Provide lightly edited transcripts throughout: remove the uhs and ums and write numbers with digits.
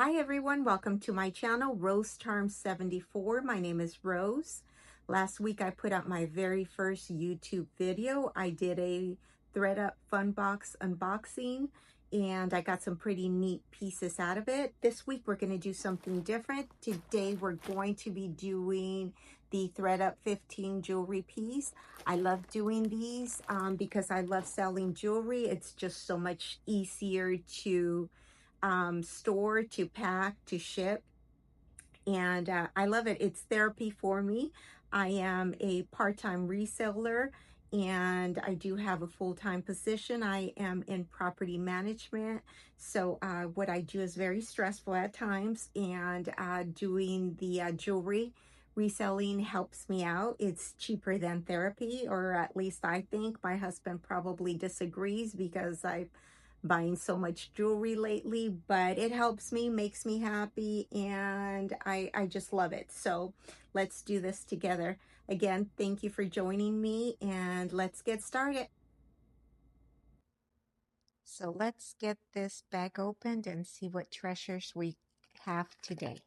Hi everyone, welcome to my channel, Rose Charm 74. My name is Rose. Last week I put out my very first YouTube video. I did a ThredUp Fun Box unboxing and I got some pretty neat pieces out of it. This week we're going to do something different. Today we're going to be doing the ThredUp 15 jewelry piece. I love doing these because I love selling jewelry. It's just so much easier to store, to pack, to ship, and I love it. It's therapy for me. I am a part-time reseller and I do have a full-time position. I am in property management, so what I do is very stressful at times, and doing the jewelry reselling helps me out. It's cheaper than therapy, or at least I think. My husband probably disagrees because I buying so much jewelry lately, but it helps me, makes me happy, and I just love it. So let's do this together. Again, thank you for joining me, and let's get started. So let's get this bag opened and see what treasures we have today.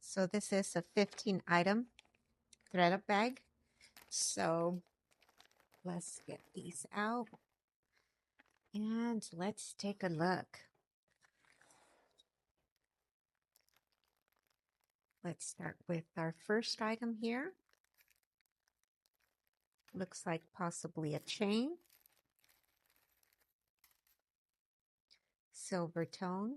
So this is a 15 item ThredUp bag. So let's get these out and let's take a look. Let's start with our first item here. Looks like possibly a chain. Silver tone.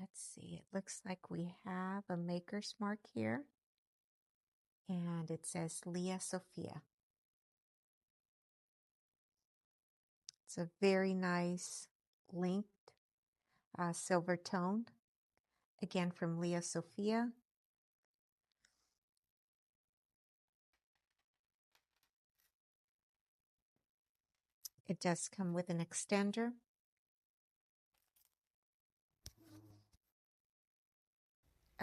Let's see, it looks like we have a maker's mark here. And it says Leah Sophia. It's a very nice linked silver tone. Again from Leah Sophia. It does come with an extender.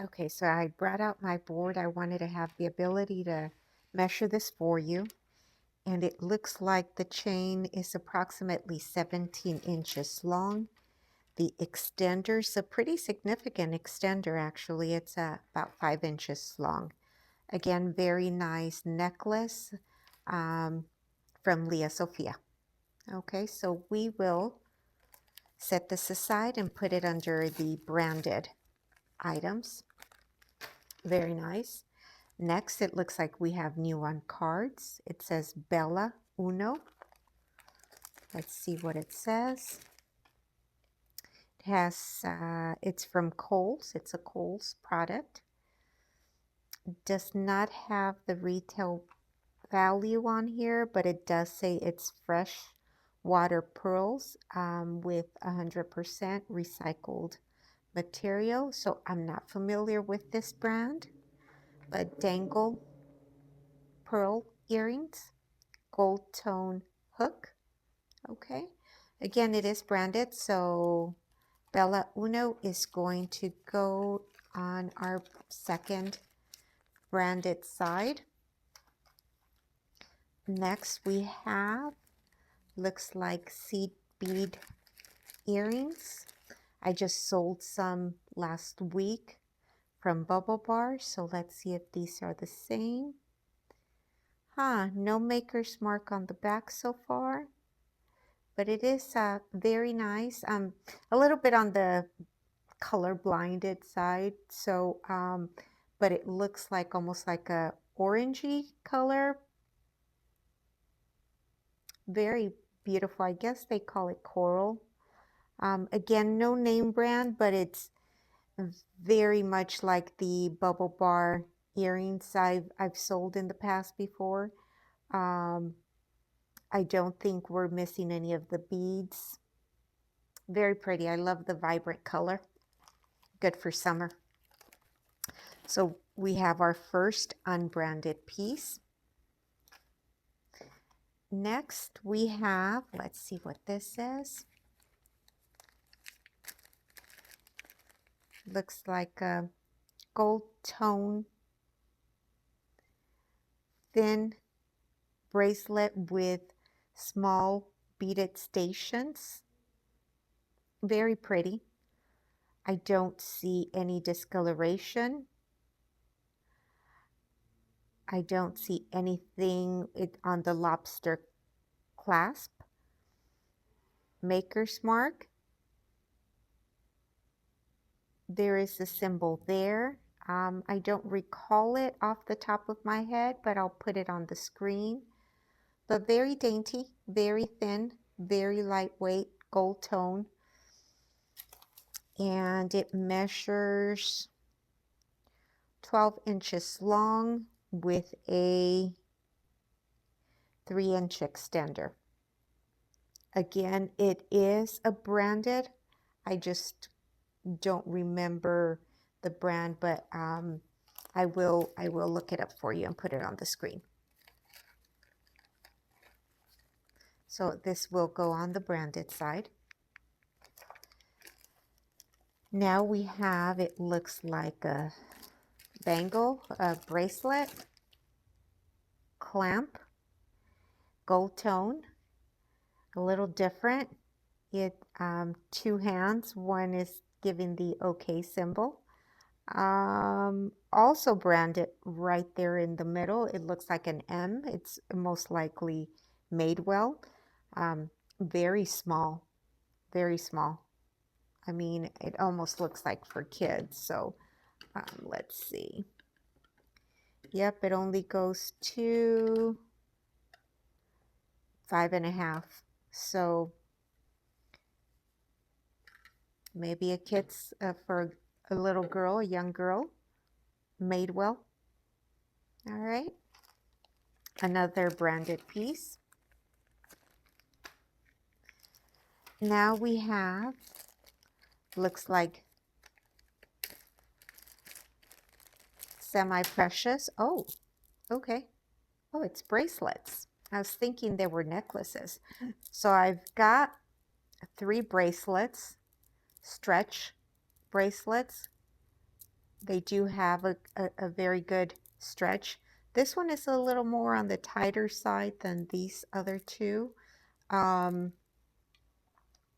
Okay, so I brought out my board. I wanted to have the ability to measure this for you. And it looks like the chain is approximately 17 inches long. The extender is a pretty significant extender, actually. It's about 5 inches long. Again, very nice necklace from Leah Sophia. Okay, so we will set this aside and put it under the branded items. Very nice. Next, it looks like we have new on cards. It says Bella Uno. Let's see what it says. It has, it's from Kohl's. It's a Kohl's product. Does not have the retail value on here, but it does say it's fresh water pearls with 100% recycled material. So I'm not familiar with this brand, but dangle pearl earrings, gold tone hook. Okay, again, it is branded, so Bella Uno is going to go on our second branded side. Next we have, looks like seed bead earrings. I just sold some last week from Bubble Bar, so let's see if these are the same. No maker's mark on the back so far, but it is very nice. A little bit on the color blinded side, so but it looks like almost like a orangey color. Very beautiful. I guess they call it coral. Again, no name brand, but it's very much like the Bubble Bar earrings I've sold in the past before. I don't think we're missing any of the beads. Very pretty. I love the vibrant color. Good for summer. So we have our first unbranded piece. Next we have, let's see what this is. Looks like a gold tone thin bracelet with small beaded stations. Very pretty. I don't see any discoloration. I don't see anything on the lobster clasp. Maker's mark. There is a symbol there. I don't recall it off the top of my head, but I'll put it on the screen. But very dainty, very thin, very lightweight, gold tone. And it measures 12 inches long with a 3-inch extender. Again, it is a branded. I just don't remember the brand, but I will look it up for you and put it on the screen. So this will go on the branded side. Now we have, it looks like a bangle, a bracelet, clamp, gold tone, a little different. It 2 hands, one is giving the OK symbol. Also branded right there in the middle. It looks like an M. It's most likely made well. Very small, very small. I mean, it almost looks like for kids. So let's see. Yep, it only goes to 5.5. So maybe a kid's for a little girl, a young girl, made well. All right. Another branded piece. Now we have, looks like semi-precious. Oh, okay. Oh, it's bracelets. I was thinking they were necklaces. So I've got 3 bracelets, stretch bracelets. They do have a very good stretch. This one is a little more on the tighter side than these other 2.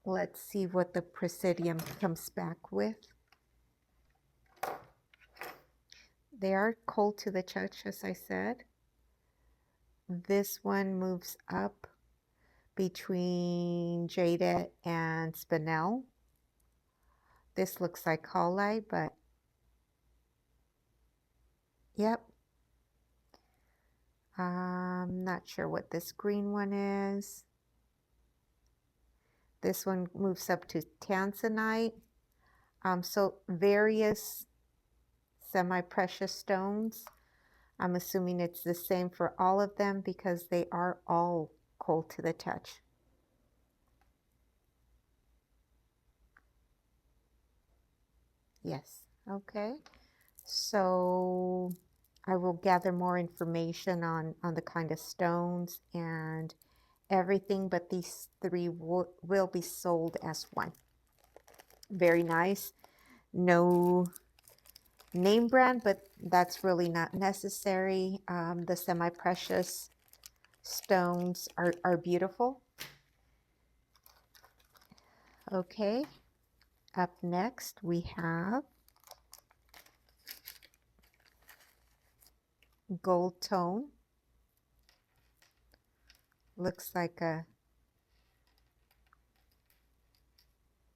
Let's see what the Presidium comes back with. They are cold to the touch, as I said. This one moves up between Jaded and Spinel. This looks like Halleye, but yep. I'm not sure what this green one is. This one moves up to Tanzanite. So various semi-precious stones. I'm assuming it's the same for all of them because they are all cold to the touch. Yes, okay. So I will gather more information on the kind of stones and everything, but these 3 will be sold as one. Very nice. No name brand, but that's really not necessary. The semi-precious stones are beautiful. Okay, up next we have gold tone. Looks like a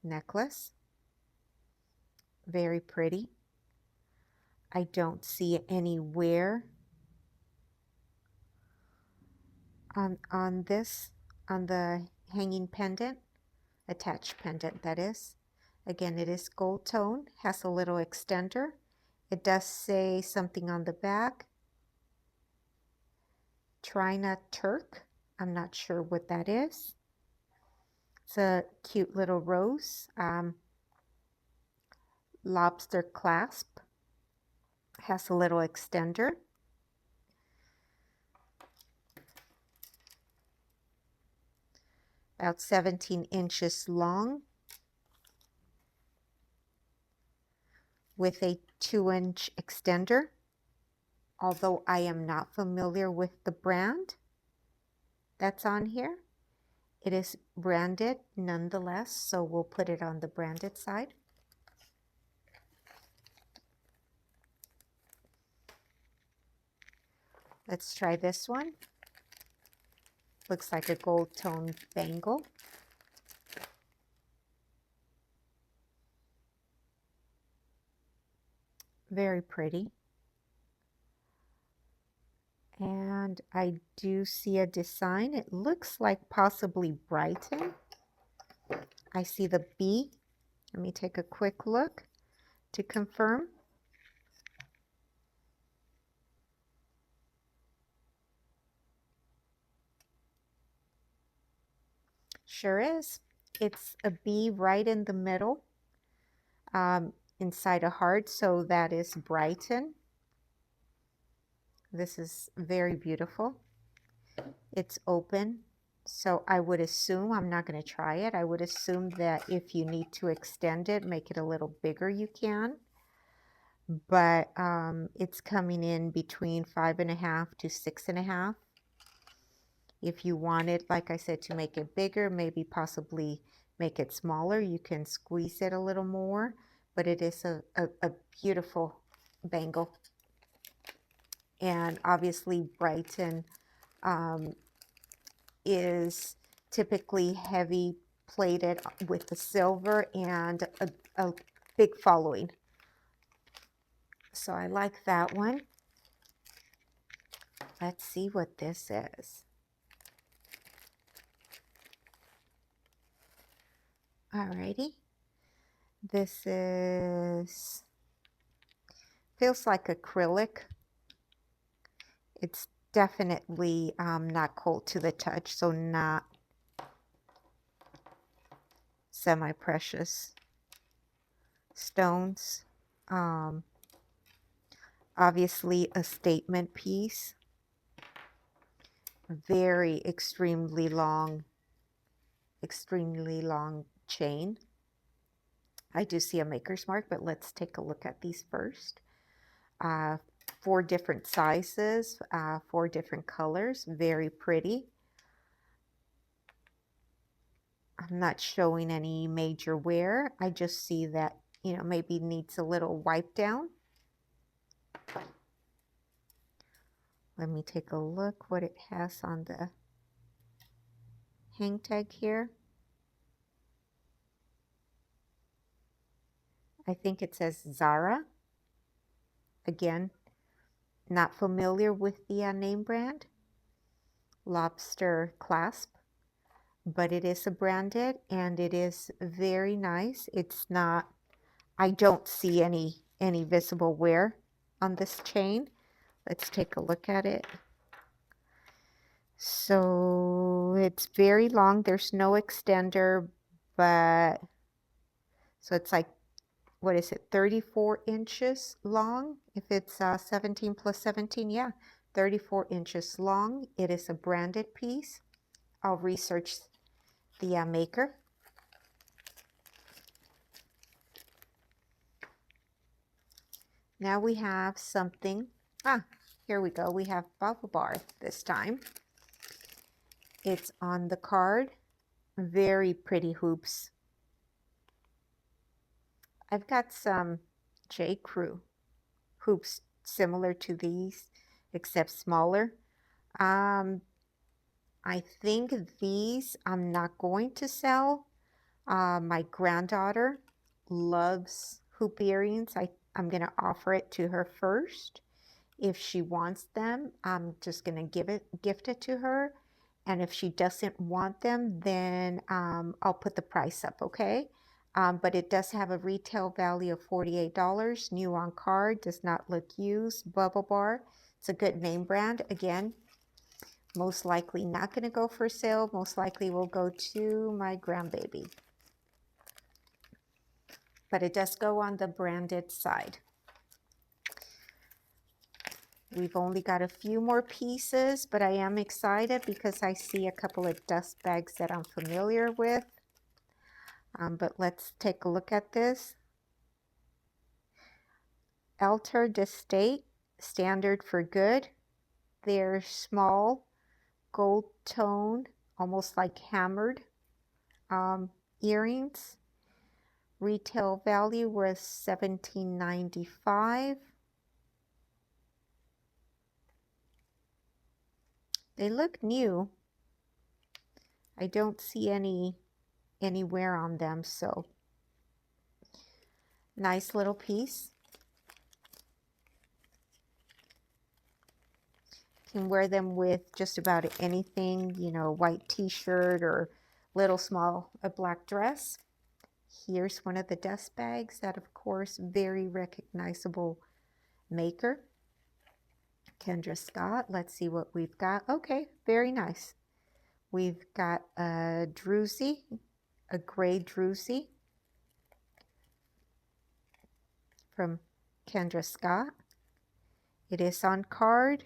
necklace. Very pretty. I don't see any wear on this, on the hanging pendant, attached pendant that is. Again, it is gold tone, has a little extender. It does say something on the back. Trina Turk. I'm not sure what that is. It's a cute little rose. Lobster clasp. Has a little extender. about 17 inches long with a 2-inch extender. Although I am not familiar with the brand that's on here, it is branded nonetheless, so we'll put it on the branded side. Let's try this one. Looks like a gold tone bangle. Very pretty. And I do see a design. It looks like possibly Brighton. I see the B. Let me take a quick look to confirm. Sure is. It's a B right in the middle, inside a heart, so that is Brighton. This is very beautiful. It's open, so I would assume, I'm not going to try it, I would assume that if you need to extend it, make it a little bigger, you can. But it's coming in between 5.5 to 6.5. If you want it, like I said, to make it bigger, maybe possibly make it smaller, you can squeeze it a little more. But it is a beautiful bangle. And obviously Brighton is typically heavy plated with the silver and a big following. So I like that one. Let's see what this is. Alrighty. This feels like acrylic. It's definitely not cold to the touch, so not semi-precious stones. Obviously a statement piece. Very extremely long chain. I do see a maker's mark, but let's take a look at these first. 4 different sizes, 4 different colors, very pretty. I'm not showing any major wear. I just see that, you know, maybe needs a little wipe down. Let me take a look what it has on the hang tag here. I think it says Zara. Again, not familiar with the name brand. Lobster clasp, but it is a branded and it is very nice. It's not, I don't see any visible wear on this chain. Let's take a look at it. So it's very long. There's no extender, but so it's like, what is it, 34 inches long? If it's 17 plus 17, yeah, 34 inches long. It is a branded piece. I'll research the maker. Now we have something. Here we go. We have bubble bar this time. It's on the card. Very pretty hoops. I've got some J. Crew hoops similar to these, except smaller. I think these I'm not going to sell. My granddaughter loves hoop earrings. I'm going to offer it to her first. If she wants them, I'm just going to gift it to her. And if she doesn't want them, then I'll put the price up, okay? But it does have a retail value of $48. New on card, does not look used. Bubble Bar, it's a good name brand. Again, most likely not going to go for sale. Most likely will go to my grandbaby. But it does go on the branded side. We've only got a few more pieces, but I am excited because I see a couple of dust bags that I'm familiar with. But let's take a look at this. Altar d'Estate, standard for good. They're small, gold tone, almost like hammered earrings. Retail value was $17.95. They look new. I don't see any wear on them, so nice little piece. Can wear them with just about anything, you know, white t-shirt or little small a black dress. Here's one of the dust bags that, of course, very recognizable maker. Kendra Scott. Let's see what we've got. Okay, very nice. We've got a druzy, a gray druzy from Kendra Scott. It is on card.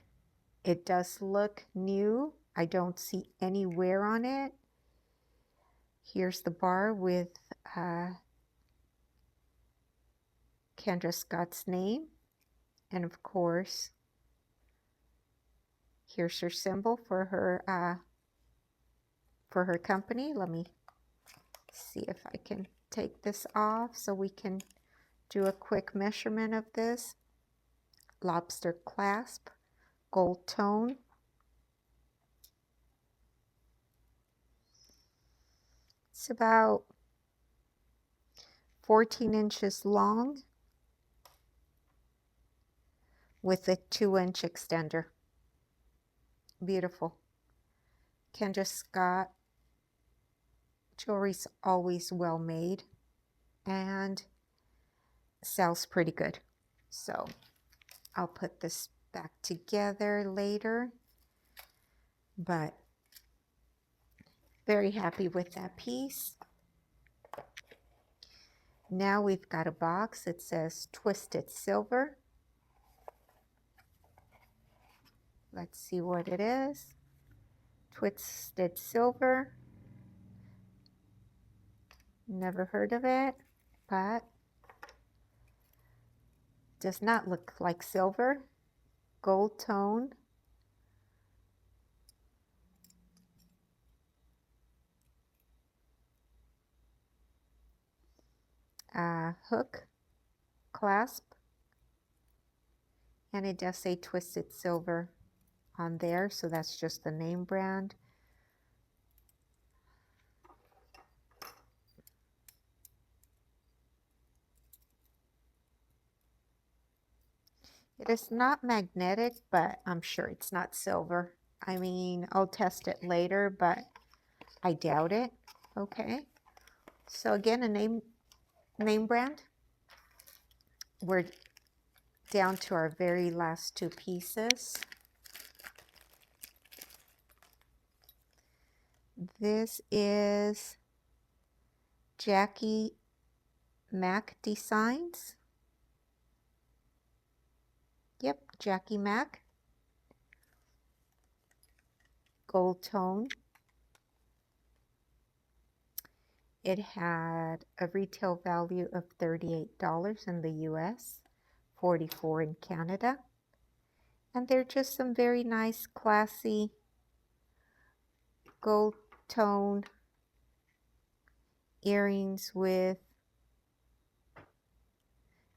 It does look new. I don't see any wear on it. Here's the bar with Kendra Scott's name. And of course, here's her symbol for her company. Let me see if I can take this off so we can do a quick measurement of this. Lobster clasp, gold tone. It's about 14 inches long with a 2-inch extender. Beautiful. Kendra Scott jewelry's always well made and sells pretty good. So I'll put this back together later, but very happy with that piece. Now we've got a box that says Twisted Silver. Let's see what it is. Twisted Silver. Never heard of it, but does not look like silver. Gold tone. Hook clasp, and it does say Twisted Silver on there, so that's just the name brand. It is not magnetic, but I'm sure it's not silver. I mean, I'll test it later, but I doubt it. Okay, so again, a name brand. We're down to our very last two pieces. This is Jackie Mac Designs. Yep, Jackie Mac. Gold tone. It had a retail value of $38 in the US, $44 in Canada. And they're just some very nice, classy gold tone earrings with,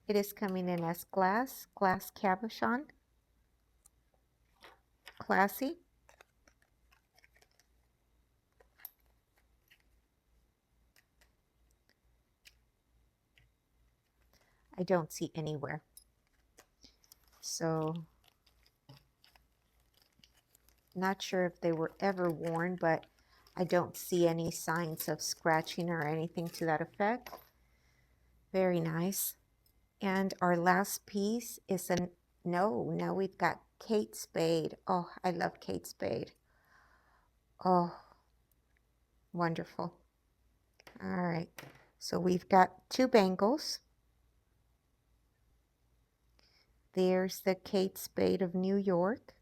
it is coming in as glass cabochon. Classy. I don't see anywhere. So, not sure if they were ever worn, but I don't see any signs of scratching or anything to that effect. Very nice. And our last piece is now we've got Kate Spade. Oh, I love Kate Spade. Oh, wonderful. All right. So we've got two bangles. There's the Kate Spade of New York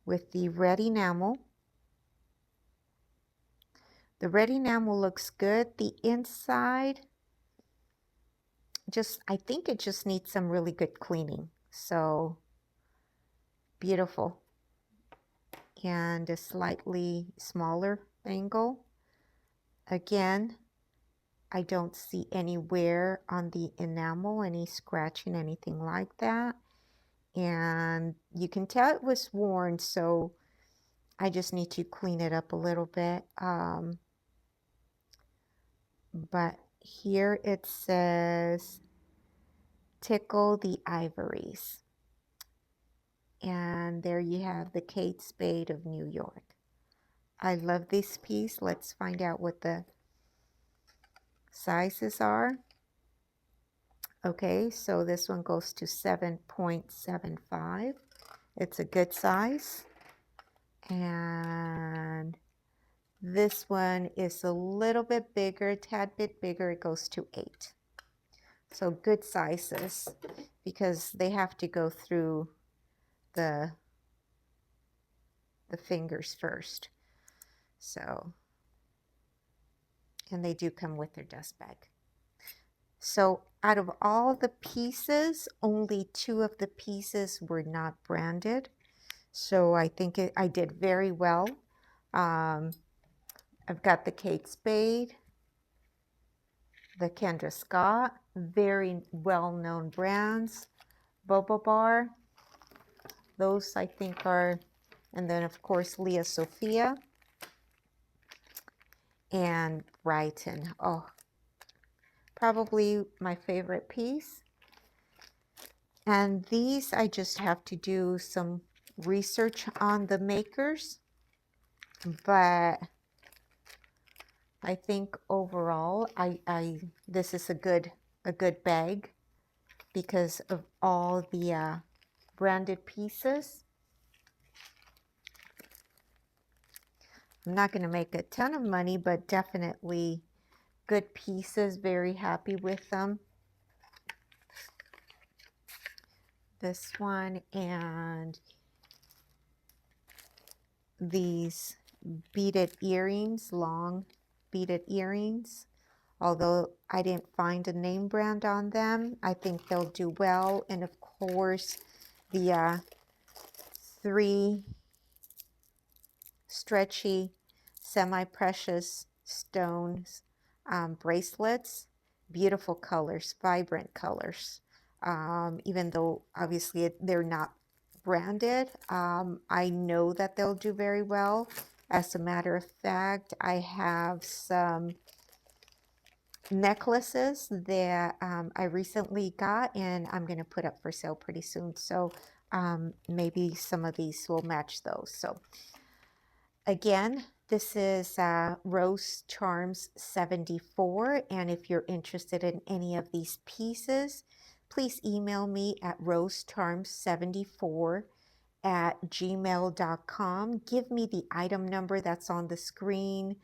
with the red enamel. The red enamel looks good. The inside, I think it just needs some really good cleaning. So beautiful. And a slightly smaller bangle. Again, I don't see any wear on the enamel, any scratching, anything like that. And you can tell it was worn, so I just need to clean it up a little bit. But here it says, tickle the ivories. And there you have the Kate Spade of New York. I love this piece. Let's find out what the sizes are. Okay, so this one goes to 7.75. It's a good size. And this one is a little bit bigger, a tad bit bigger. It goes to 8. So good sizes, because they have to go through the fingers first. So, and they do come with their dust bag. So out of all the pieces, only 2 of the pieces were not branded. So I think I did very well. I've got the Kate Spade, the Kendra Scott, very well-known brands. Boba Bar, those I think are, and then of course Leah Sophia and Brighton. Oh, probably my favorite piece. And these I just have to do some research on the makers, but I think overall this is a good bag because of all the branded pieces. I'm not going to make a ton of money, but definitely good pieces. Very happy with them. This one and these beaded earrings, long beaded earrings. Although I didn't find a name brand on them, I think they'll do well. And of course, the 3 stretchy, semi-precious stones bracelets. Beautiful colors, vibrant colors. Even though obviously they're not branded, I know that they'll do very well. As a matter of fact, I have some necklaces that I recently got and I'm going to put up for sale pretty soon. So maybe some of these will match those. So again, this is Rose Charms 74. And if you're interested in any of these pieces, please email me at rosecharms74@gmail.com. Give me the item number that's on the screen,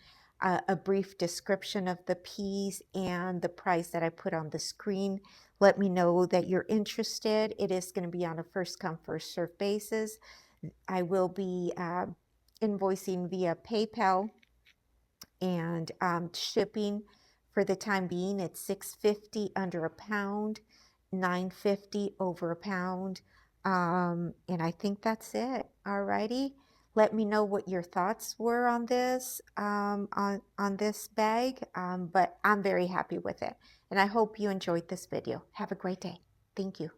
a brief description of the piece, and the price that I put on the screen. Let me know that you're interested. It is going to be on a first come, first served basis. I will be invoicing via PayPal, and shipping for the time being it's $6.50 under a pound, $9.50 over a pound, and I think that's it. Alrighty, let me know what your thoughts were on this on this bag, but I'm very happy with it, and I hope you enjoyed this video. Have a great day. Thank you.